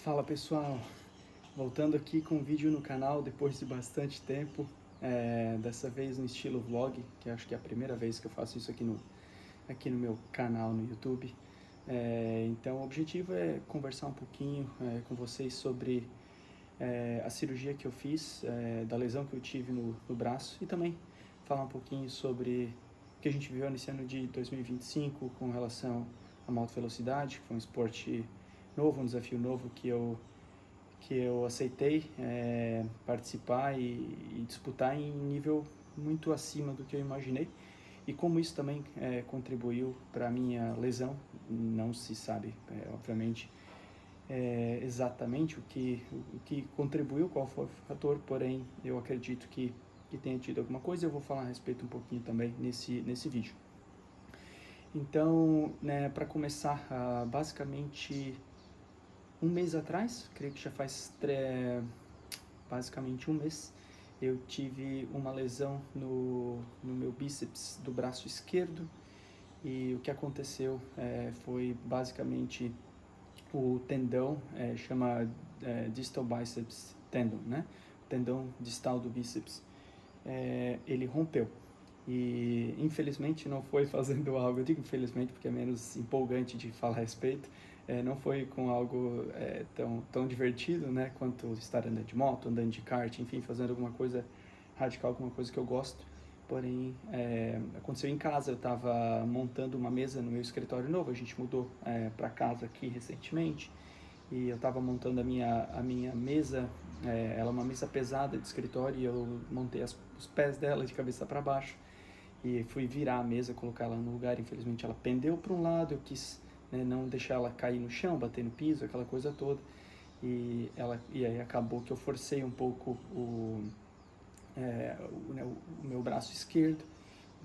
Fala pessoal, voltando aqui com um vídeo no canal depois de bastante tempo, dessa vez no estilo vlog, que acho que é a primeira vez que eu faço isso aqui no meu canal no YouTube. Então o objetivo é conversar um pouquinho com vocês sobre a cirurgia que eu fiz, da lesão que eu tive no braço, e também falar um pouquinho sobre o que a gente viveu nesse ano de 2025 com relação à moto velocidade, que foi um esporte novo, um desafio novo que eu aceitei participar e disputar em nível muito acima do que eu imaginei. E como isso também contribuiu para a minha lesão, não se sabe, obviamente, exatamente o que contribuiu, qual foi o fator, porém eu acredito que tenha tido alguma coisa. Eu vou falar a respeito um pouquinho também nesse vídeo. Então, né, para começar, basicamente um mês atrás, creio que já faz basicamente um mês, eu tive uma lesão no meu bíceps do braço esquerdo, e o que aconteceu foi basicamente o tendão, chama distal biceps tendon, né? O tendão distal do bíceps, ele rompeu. E infelizmente não foi fazendo algo, eu digo infelizmente porque é menos empolgante de falar a respeito, não foi com algo tão divertido, né, quanto estar andando de moto, andando de kart, enfim, fazendo alguma coisa radical, alguma coisa que eu gosto. Porém, aconteceu em casa. Eu estava montando uma mesa no meu escritório novo, a gente mudou para casa aqui recentemente, e eu estava montando a minha mesa. Ela é uma mesa pesada de escritório, e eu montei os pés dela de cabeça para baixo, e fui virar a mesa, colocar ela no lugar. Infelizmente ela pendeu para um lado, eu quis, né, não deixar ela cair no chão, bater no piso, aquela coisa toda, e aí acabou que eu forcei um pouco o meu braço esquerdo,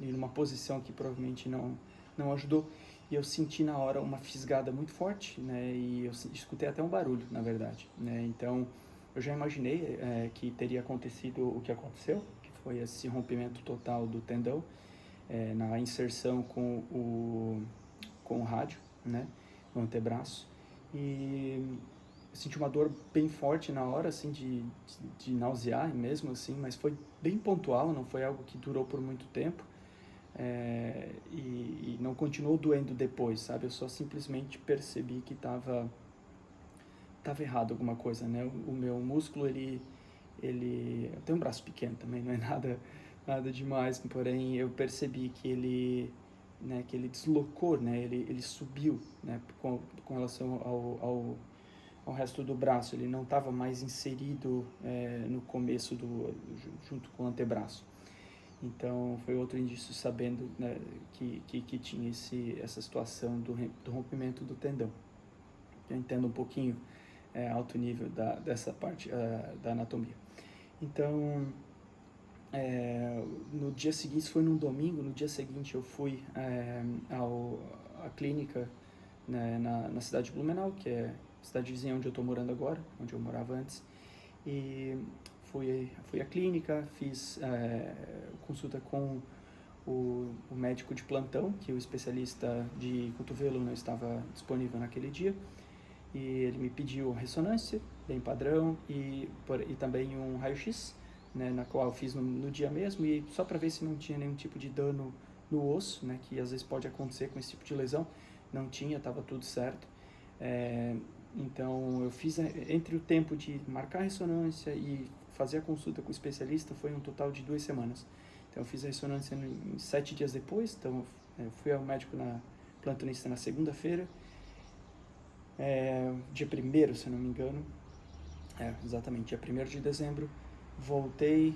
em uma posição que provavelmente não ajudou, e eu senti na hora uma fisgada muito forte, né, e eu escutei até um barulho, na verdade, né. Então eu já imaginei que teria acontecido o que aconteceu, que foi esse rompimento total do tendão, na inserção com o rádio, né, no antebraço. E eu senti uma dor bem forte na hora, assim, de nausear mesmo, assim, mas foi bem pontual, não foi algo que durou por muito tempo, e não continuou doendo depois, sabe? Eu só simplesmente percebi que estava errado alguma coisa, né? O meu músculo, eu tenho um braço pequeno também, não é nada demais, porém eu percebi que ele deslocou, né? Ele subiu, né? Com relação ao resto do braço, ele não estava mais inserido no começo junto com o antebraço. Então foi outro indício, sabendo, né, que tinha essa situação do rompimento do tendão. Eu entendo um pouquinho alto nível dessa parte da anatomia. Então, no dia seguinte, isso foi num domingo, no dia seguinte eu fui à clínica, né, na cidade de Blumenau, que é a cidade vizinha onde eu estou morando agora, onde eu morava antes, e fui à clínica, fiz consulta com o médico de plantão, que o especialista de cotovelo não estava disponível naquele dia, e ele me pediu ressonância, bem padrão, e também um raio-x, né, na qual eu fiz no dia mesmo, e só para ver se não tinha nenhum tipo de dano no osso, né, que às vezes pode acontecer com esse tipo de lesão. Não tinha, estava tudo certo. Então eu fiz, entre o tempo de marcar a ressonância e fazer a consulta com o especialista, foi um total de 2 semanas. Então eu fiz a ressonância em 7 dias depois. Então eu fui ao médico plantonista na segunda-feira, dia 1º, se não me engano, exatamente, dia 1º de dezembro, voltei,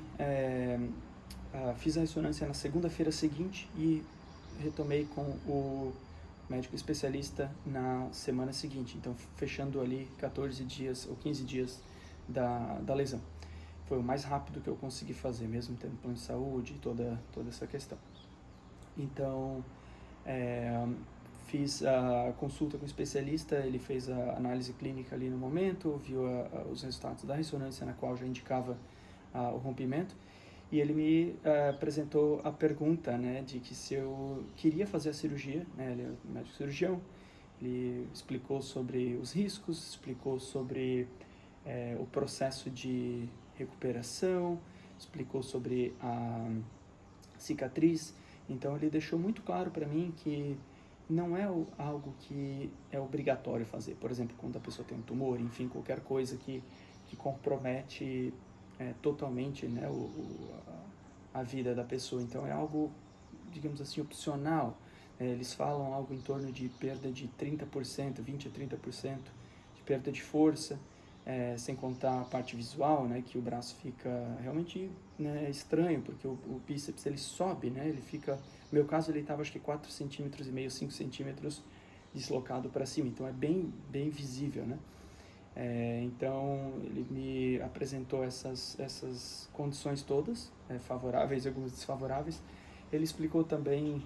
fiz a ressonância na segunda-feira seguinte e retomei com o médico especialista na semana seguinte, então fechando ali 14 dias ou 15 dias da lesão. Foi o mais rápido que eu consegui fazer, mesmo tendo plano de saúde e toda essa questão. Então, fiz a consulta com o especialista, ele fez a análise clínica ali no momento, viu os resultados da ressonância, na qual já indicava o rompimento, e ele me apresentou a pergunta, né, de que se eu queria fazer a cirurgia, né, ele é um médico cirurgião, Ele explicou sobre os riscos, explicou sobre o processo de recuperação, explicou sobre a cicatriz. Então ele deixou muito claro para mim que não é algo que é obrigatório fazer. Por exemplo, quando a pessoa tem um tumor, enfim, qualquer coisa que compromete totalmente, né, a vida da pessoa. Então é algo, digamos assim, opcional. Eles falam algo em torno de perda de 30%, 20 a 30% de perda de força, sem contar a parte visual, né, que o braço fica realmente, né, estranho, porque o bíceps ele sobe, né, ele fica, no meu caso ele estava acho que 4,5 cm, 5 centímetros deslocado para cima, então é bem visível, né. Então ele me apresentou essas condições todas, favoráveis e algumas desfavoráveis. Ele explicou também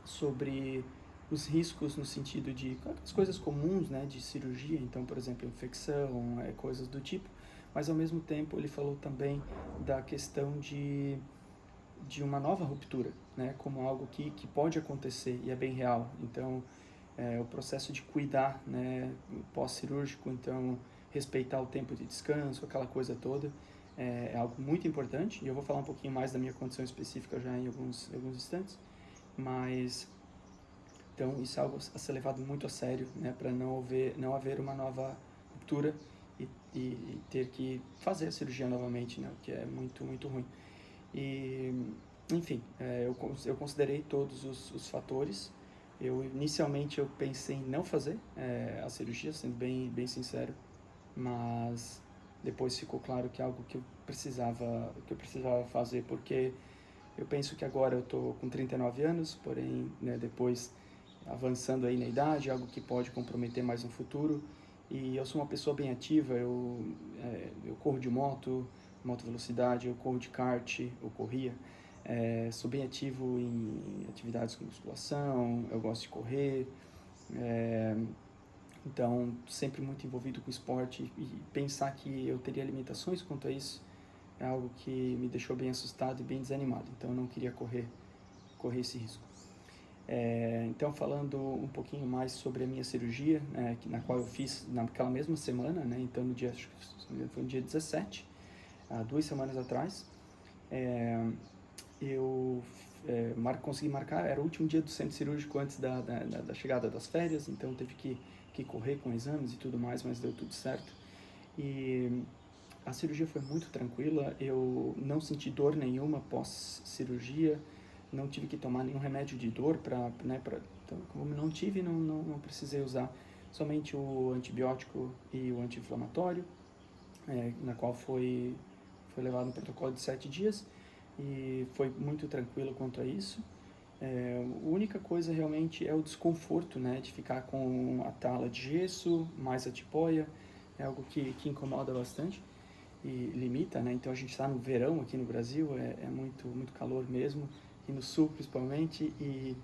sobre os riscos no sentido de as coisas comuns, né, de cirurgia, então, por exemplo, infecção, coisas do tipo, mas ao mesmo tempo ele falou também da questão de uma nova ruptura, né, como algo que pode acontecer e é bem real. Então, o processo de cuidar, né, pós-cirúrgico, então respeitar o tempo de descanso, aquela coisa toda, é algo muito importante, e eu vou falar um pouquinho mais da minha condição específica já em alguns instantes, mas então isso é algo a ser levado muito a sério, né, para não haver uma nova ruptura e ter que fazer a cirurgia novamente, né, o que é muito ruim. E, enfim, eu considerei todos os fatores. Inicialmente eu pensei em não fazer a cirurgia, sendo bem sincero, mas depois ficou claro que é algo que eu precisava fazer, porque eu penso que agora eu estou com 39 anos, porém, né, depois avançando aí na idade, algo que pode comprometer mais no futuro, e eu sou uma pessoa bem ativa, eu corro de moto velocidade, eu corro de kart, eu corria, sou bem ativo em atividades como musculação, eu gosto de correr, então sempre muito envolvido com esporte, e pensar que eu teria limitações quanto a isso é algo que me deixou bem assustado e bem desanimado, então eu não queria correr esse risco. Então, falando um pouquinho mais sobre a minha cirurgia, na qual eu fiz naquela mesma semana, né, então no dia, acho que foi no dia 17, há 2 semanas atrás, eu consegui marcar, era o último dia do centro cirúrgico antes da chegada das férias, então teve que correr com exames e tudo mais, mas deu tudo certo. E a cirurgia foi muito tranquila, eu não senti dor nenhuma pós-cirurgia, não tive que tomar nenhum remédio de dor, então, como não tive, não precisei usar somente o antibiótico e o anti-inflamatório, na qual foi levado um protocolo de 7 dias, e foi muito tranquilo quanto a isso. A única coisa realmente é o desconforto, né, de ficar com a tala de gesso, mais a tipoia, é algo que incomoda bastante e limita, né, então a gente está no verão aqui no Brasil, é muito calor mesmo, e no sul principalmente, e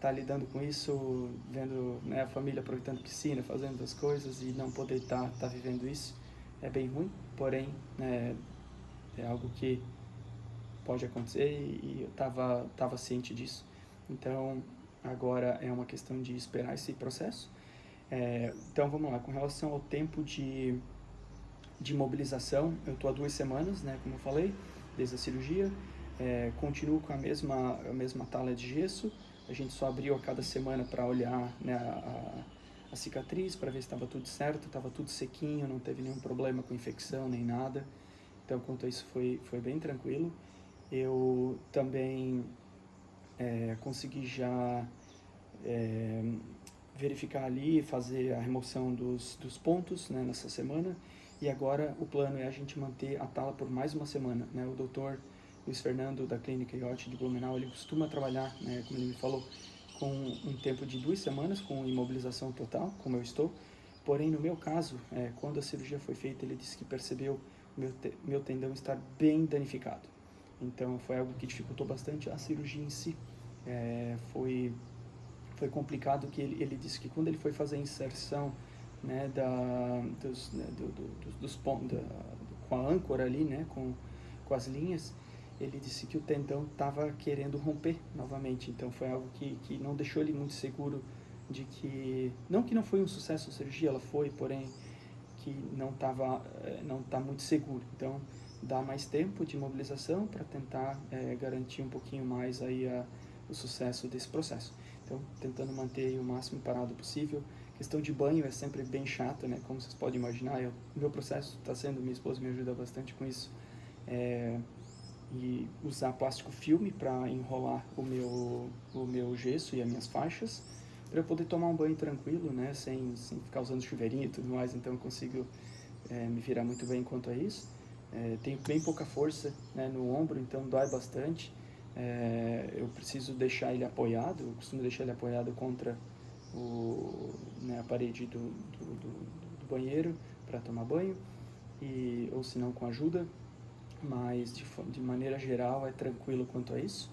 tá lidando com isso, vendo, né, a família aproveitando piscina, fazendo as coisas e não poder tá vivendo isso, é bem ruim, porém, é algo que pode acontecer e eu tava ciente disso. Então, agora é uma questão de esperar esse processo. Então, vamos lá, com relação ao tempo de mobilização, eu estou há 2 semanas, né, como eu falei, desde a cirurgia, continuo com a mesma tala de gesso, a gente só abriu a cada semana para olhar, né, a cicatriz, para ver se estava tudo certo, estava tudo sequinho, não teve nenhum problema com infecção nem nada, então quanto a isso foi bem tranquilo. Eu também consegui já verificar ali, fazer a remoção dos pontos, né, nessa semana, e agora o plano é a gente manter a tala por mais uma semana, né, o doutor Luiz Fernando da Clínica IoT de Blumenau, ele costuma trabalhar, né, como ele me falou, com um tempo de 2 semanas, com imobilização total, como eu estou, porém no meu caso, quando a cirurgia foi feita, ele disse que percebeu meu tendão estar bem danificado, então foi algo que dificultou bastante a cirurgia em si. Foi complicado, que ele disse que quando ele foi fazer a inserção, né, dos pontos, com a âncora ali, né, com as linhas, ele disse que o tendão estava querendo romper novamente, então foi algo que não deixou ele muito seguro de que não foi um sucesso a cirurgia, ela foi, porém que não tá muito seguro. Então, dá mais tempo de mobilização para tentar garantir um pouquinho mais aí o sucesso desse processo. Então, tentando manter o máximo parado possível. Questão de banho é sempre bem chato, né? Como vocês podem imaginar, meu processo está sendo, minha esposa me ajuda bastante com isso, e usar plástico filme para enrolar o meu gesso e as minhas faixas, para eu poder tomar um banho tranquilo, né? Sem ficar usando chuveirinho e tudo mais, então eu consigo me virar muito bem quanto a isso. Tenho bem pouca força, né, no ombro, então dói bastante. Eu preciso deixar ele apoiado, eu costumo deixar ele apoiado contra a parede do banheiro para tomar banho, ou se não com ajuda, mas de maneira geral é tranquilo quanto a isso.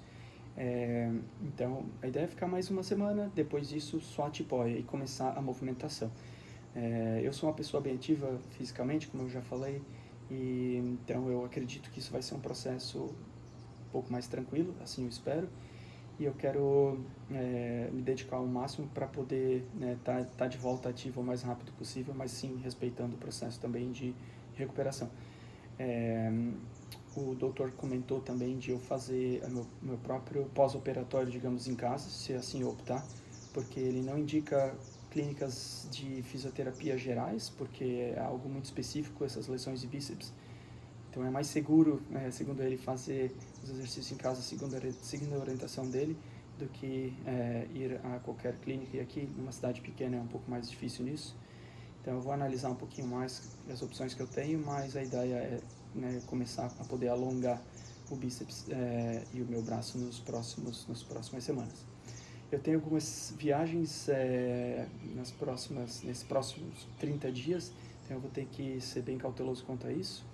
Então a ideia é ficar mais uma semana, depois disso só a tipóia e começar a movimentação. Eu sou uma pessoa bem ativa fisicamente, como eu já falei, e então eu acredito que isso vai ser um processo um pouco mais tranquilo, assim eu espero, e eu quero me dedicar ao máximo para poder tá de volta ativo o mais rápido possível, mas sim respeitando o processo também de recuperação. O doutor comentou também de eu fazer meu próprio pós-operatório, digamos, em casa, se assim eu optar, porque ele não indica clínicas de fisioterapia gerais, porque é algo muito específico, essas lesões de bíceps. Então é mais seguro, segundo ele, fazer os exercícios em casa seguindo a orientação dele, do que ir a qualquer clínica. E aqui, numa cidade pequena, é um pouco mais difícil nisso. Então eu vou analisar um pouquinho mais as opções que eu tenho, mas a ideia é começar a poder alongar o bíceps e o meu braço nas próximas semanas. Eu tenho algumas viagens nesses próximos 30 dias, então eu vou ter que ser bem cauteloso quanto a isso.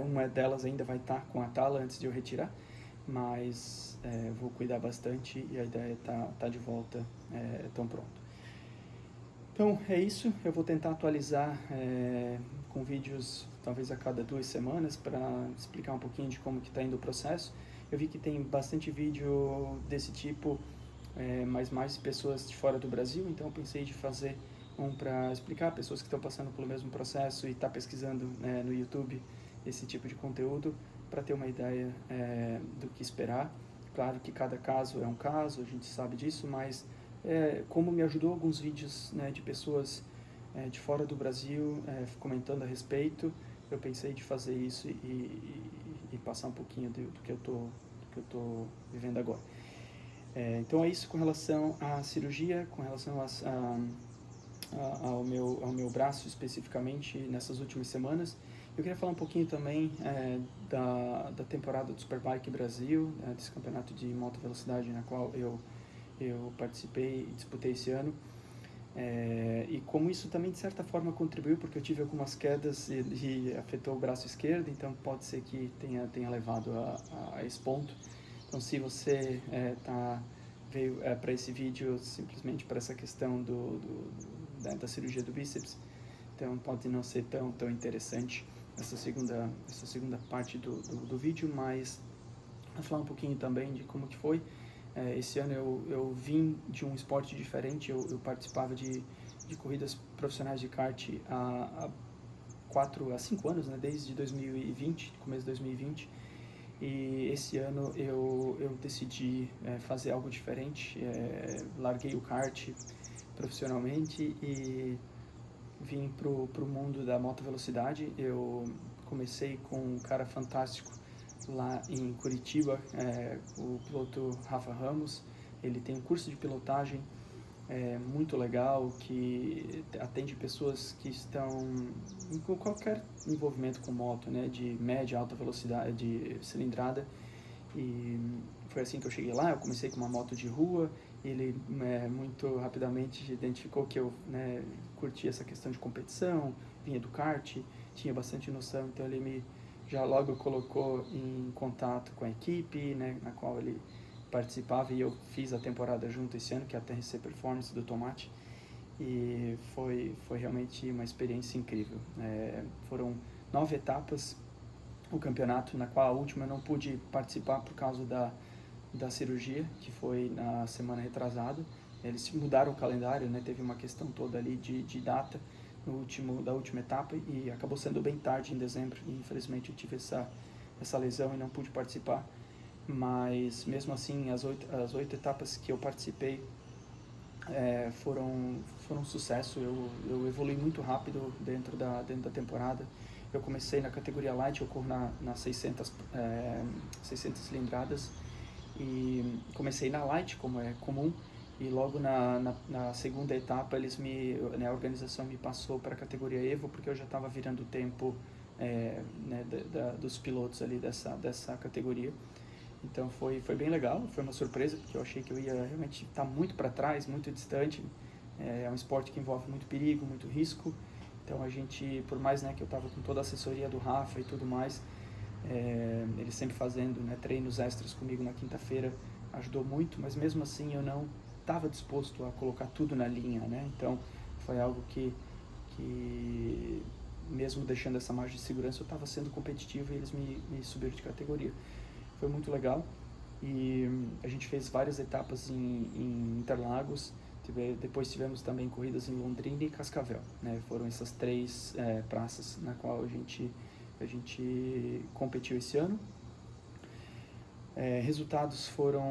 Uma delas ainda vai estar com a tala antes de eu retirar, mas vou cuidar bastante e a ideia é tá de volta tão pronto. Então é isso, eu vou tentar atualizar com vídeos talvez a cada 2 semanas para explicar um pouquinho de como que está indo o processo. Eu vi que tem bastante vídeo desse tipo, mas mais pessoas de fora do Brasil, então eu pensei de fazer um para explicar a pessoas que estão passando pelo mesmo processo e tá pesquisando no YouTube esse tipo de conteúdo, para ter uma ideia do que esperar. Claro que cada caso é um caso, a gente sabe disso, mas como me ajudou alguns vídeos de pessoas de fora do Brasil comentando a respeito, eu pensei de fazer isso e passar um pouquinho do que eu tô vivendo agora. Então é isso com relação à cirurgia, com relação ao meu braço especificamente nessas últimas semanas. Eu queria falar um pouquinho também da temporada do Superbike Brasil, desse campeonato de moto velocidade na qual eu participei e disputei esse ano. E como isso também de certa forma contribuiu, porque eu tive algumas quedas e afetou o braço esquerdo, então pode ser que tenha levado a esse ponto. Então se você veio para esse vídeo simplesmente para essa questão da cirurgia do bíceps, então pode não ser tão interessante essa segunda parte do vídeo, mas vou falar um pouquinho também de como que foi. Esse ano eu vim de um esporte diferente, eu participava de corridas profissionais de kart há 5 anos, né, desde 2020, começo de 2020, e esse ano eu decidi fazer algo diferente, larguei o kart profissionalmente e vim pro mundo da moto velocidade. Eu comecei com um cara fantástico lá em Curitiba, o piloto Rafa Ramos. Ele tem um curso de pilotagem muito legal, que atende pessoas que estão com qualquer envolvimento com moto, né, de média, alta velocidade, de cilindrada. E foi assim que eu cheguei lá. Eu comecei com uma moto de rua. Ele muito rapidamente identificou que eu curtia essa questão de competição, vinha do kart, tinha bastante noção, então ele me já logo colocou em contato com a equipe, na qual ele participava, e eu fiz a temporada junto esse ano, que é a TRC Performance do Tomate, e foi realmente uma experiência incrível. Foram 9 etapas o campeonato, na qual a última eu não pude participar por causa da cirurgia, que foi na semana retrasada, eles mudaram o calendário, né? Teve uma questão toda ali de data da última etapa e acabou sendo bem tarde em dezembro e infelizmente eu tive essa lesão e não pude participar. Mas mesmo assim, as oito etapas que eu participei foram um sucesso. Eu evolui muito rápido dentro da temporada. Eu comecei na categoria light, eu corro nas 600 cilindradas e comecei na light, como é comum, e logo na segunda etapa a organização me passou para a categoria Evo, porque eu já estava virando o tempo né, dos pilotos ali dessa categoria. Então foi bem legal, foi uma surpresa, porque eu achei que eu ia realmente estar muito para trás, muito distante. É um esporte que envolve muito perigo, muito risco. Então a gente, por mais né, que eu estava com toda a assessoria do Rafa e tudo mais, ele sempre fazendo né, treinos extras comigo na quinta-feira, ajudou muito, mas mesmo assim eu não estava disposto a colocar tudo na linha, né? Então foi algo que mesmo deixando essa margem de segurança, eu estava sendo competitivo e eles me subiram de categoria. Foi muito legal e a gente fez várias etapas em Interlagos, depois tivemos também corridas em Londrina e Cascavel, né? Foram essas três praças na qual a gente competiu esse ano. Resultados foram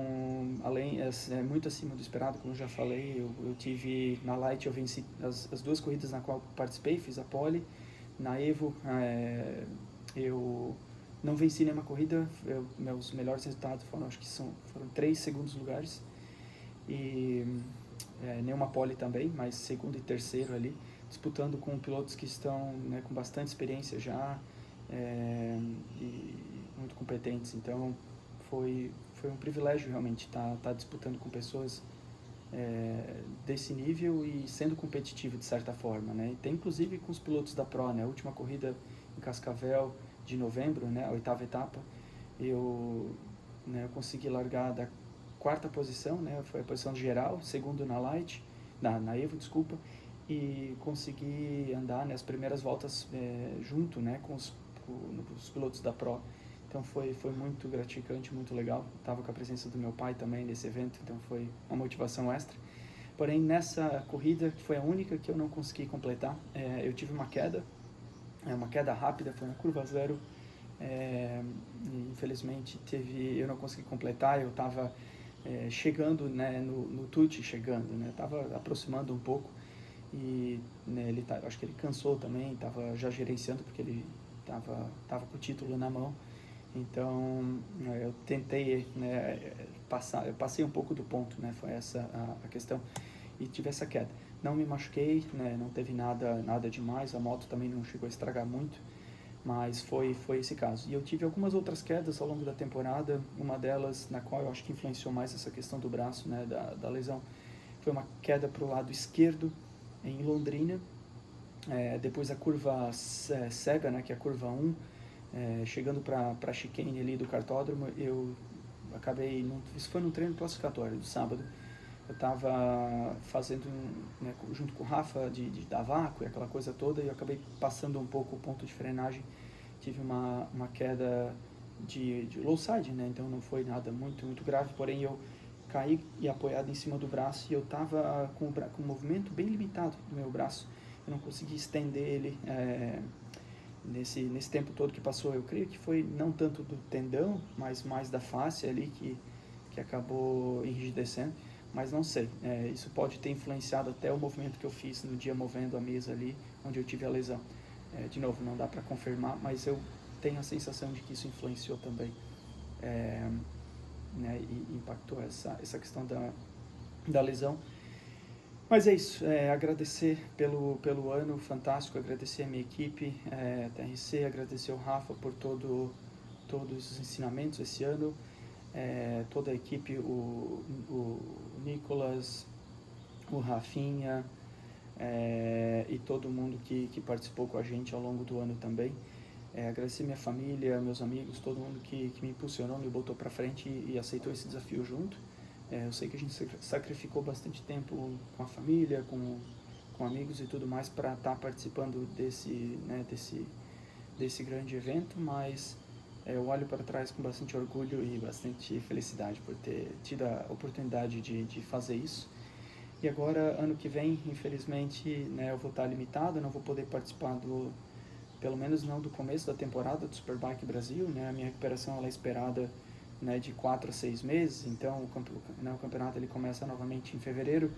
muito acima do esperado, como eu já falei. Eu tive na Light, eu venci as duas corridas na qual participei, fiz a pole. Na Evo eu não venci nenhuma corrida, meus melhores resultados foram 3 segundos lugares e nenhuma pole também, mas segundo e terceiro ali, disputando com pilotos que estão né, com bastante experiência já e muito competentes. Então foi um privilégio realmente estar disputando com pessoas desse nível e sendo competitivo de certa forma, né? E tem inclusive com os pilotos da Pro, né? A última corrida em Cascavel de novembro, né? A 8ª etapa, eu consegui largar da 4ª posição, né? Foi a posição geral, segundo na Light, na Evo, desculpa, e consegui andar nas primeiras voltas junto, né? Com os pilotos da Pro. Então foi muito gratificante, muito legal. Estava com a presença do meu pai também nesse evento, então foi uma motivação extra. Porém, nessa corrida, que foi a única que eu não consegui completar, eu tive uma queda rápida, foi na curva zero. Infelizmente eu não consegui completar, eu estava chegando né, no Tucci, estava aproximando um pouco e né, acho que ele cansou também, estava já gerenciando porque ele estava com o título na mão. Então eu tentei eu passei um pouco do ponto, né? Foi essa a questão e tive essa queda. Não me machuquei, né? Não teve nada demais, a moto também não chegou a estragar muito, mas foi esse caso. E eu tive algumas outras quedas ao longo da temporada, uma delas na qual eu acho que influenciou mais essa questão do braço, né? Da lesão, foi uma queda para o lado esquerdo em Londrina, depois a curva cega, né? Que é a curva 1, chegando para a chicane ali do cartódromo, eu acabei, isso foi num treino classificatório do sábado, eu estava fazendo, né, junto com o Rafa, de dar vácuo e aquela coisa toda, e eu acabei passando um pouco o ponto de frenagem, tive uma queda de low side, né, então não foi nada muito grave, porém eu caí e apoiado em cima do braço, e eu estava com o movimento bem limitado do meu braço, eu não consegui estender ele nesse tempo todo que passou. Eu creio que foi não tanto do tendão, mas mais da face ali que acabou enrijecendo, mas não sei, isso pode ter influenciado até o movimento que eu fiz no dia movendo a mesa ali, onde eu tive a lesão. De novo, não dá para confirmar, mas eu tenho a sensação de que isso influenciou também, né, e impactou essa questão da lesão. Mas é isso, agradecer pelo ano fantástico, agradecer a minha equipe, TRC, agradecer o Rafa por todos os ensinamentos esse ano, toda a equipe, o Nicolas, o Rafinha e todo mundo que participou com a gente ao longo do ano também. Agradecer minha família, meus amigos, todo mundo que me impulsionou, me botou para frente e aceitou esse desafio junto. Eu sei que a gente sacrificou bastante tempo com a família, com amigos e tudo mais para estar participando desse grande evento, mas eu olho para trás com bastante orgulho e bastante felicidade por ter tido a oportunidade de fazer isso. E agora, ano que vem, infelizmente, né, eu vou estar limitado, não vou poder participar pelo menos não do começo da temporada do Superbike Brasil, né? A minha recuperação ela é esperada, né, de 4 a 6 meses, então o campeonato ele começa novamente em fevereiro.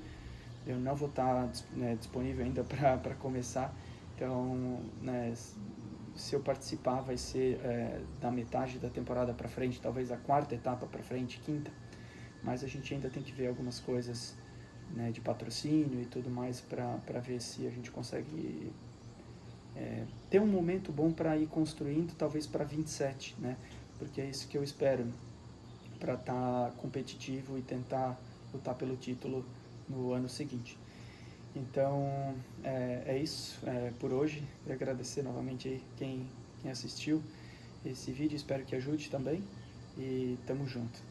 Eu não vou estar, né, disponível ainda para começar, então, né, se eu participar vai ser da metade da temporada para frente, talvez a quarta etapa para frente, quinta, mas a gente ainda tem que ver algumas coisas, né, de patrocínio e tudo mais para ver se a gente consegue ter um momento bom para ir construindo, talvez para 27, né? Porque é isso que eu espero, para estar competitivo e tentar lutar pelo título no ano seguinte. Então, é isso por hoje. Quero agradecer novamente aí quem assistiu esse vídeo, espero que ajude também e tamo junto.